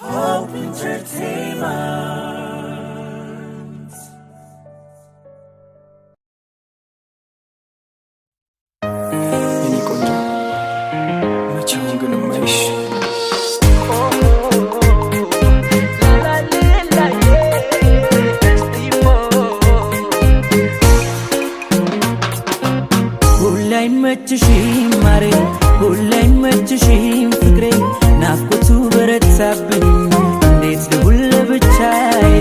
Hope Entertainment. መችሽም ማሬ ሁሌም መችሽም ፍቅሬ ናፍቆቱ በረታብኝ እንዴት ልሁን ለብቻዬ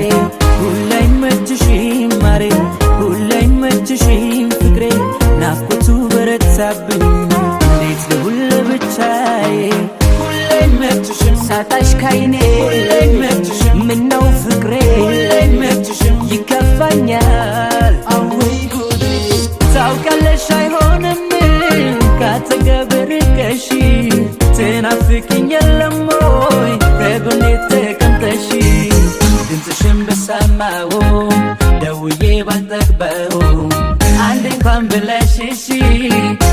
ሁሌም መችሽም ማሬ ሁሌም መችሽም ፍቅሬ ናፍቆቱ በረታብኝ እንዴት ልሁን ለብቻዬ ሁሌም መችሽም ሳጣሽ ካይኔ ሁሌም መችሽም ምነው ፍቅሬ ሁሌም መችሽም ይከፋኛል አወይ ጉዴ ታውቃለሽ አይሆንም ካተገበርከሽ ትናፍቅኝ የለሞይ ከጎኔ ተቀምጠሽ ድምፅሽን በሰማው ደውዬ ባልጠግበው አንድ እንኳን ብለሽሽ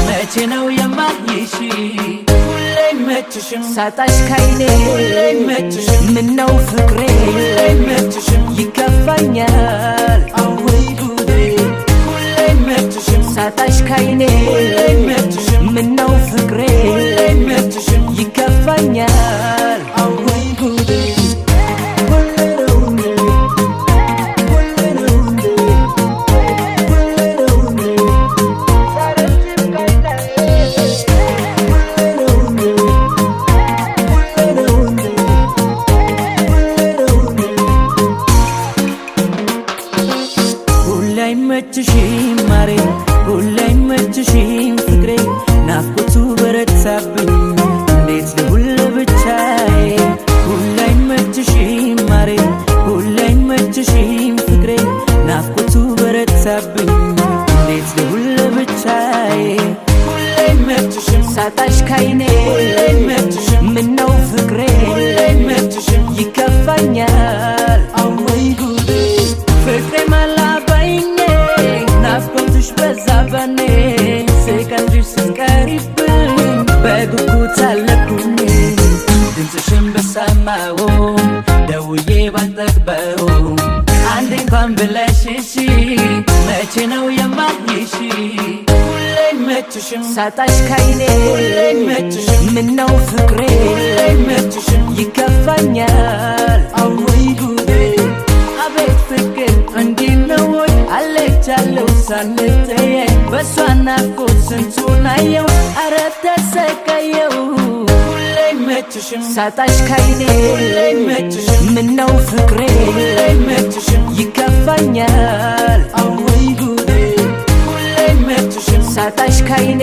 መቼ ነው የማይሽ ሁሌም መችሽም ሳጣሽ ካይኔ ሁሌም መችሽም ምነው ፍቅሬ ሁሌም መችሽም ይከፋኛል አወይ ጉዴ ሁሌም መችሽም ሳጣሽ ካይኔ ሁሌም መችሽም ምነው ፍቅሬ ሁሌም መችሽም ይከፋኛል አወይ ጉዴ ሁሌም መችሽም ማሬ ሁሌም መችሽም ፍቅሬ ናፍቆቱ በረታብኝ እንዴት ልሁን ለብቻዬ ሁሌም መችሽም ማሬ ሁሌም መችሽም ፍቅሬ ናፍቆቱ በረታብኝ እንዴት ልሁን ለብቻዬ ሁሌም መችሽም ሳጣሽ ካይኔ ሁሌም መችሽም ምነው ፍቅሬ ሁሌም መችሽም ይከፋኛል አወይ ጉዴ ፍቅሬ ማላባይኝ ናፍቆትሽ በዛ በኔ ስቀልድሽ ስትቀሪብኝ በጉጉት አለኩኝ ድምፅሽን በሰማው ደውዬ ባልጠግበው አንድ እንኳን ብለሽሽ መቼ ነው የማይሽ ሁሌም መችሽም ሳጣሽ ካይኔ ሁሌም መችሽም ምነው ፍቅሬ ሁሌም መችሽም ይከፋኛል አወይ ጉዴ አቤት ፍቅር እንዲህ ነው ወይ አለቻለሁ ሳንተያይ በሷ ናፍቆት ስንቱን አየው አረ ተሰቃየው ሁሌም መችሽም ሳጣሽ ካይኔ ሁሌም መችሽም ምነው ፍቅሬ ሁሌም መችሽም ይከፋኛል አወይ ጉዴ ሁሌም መችሽም ሳጣሽ ካይኔ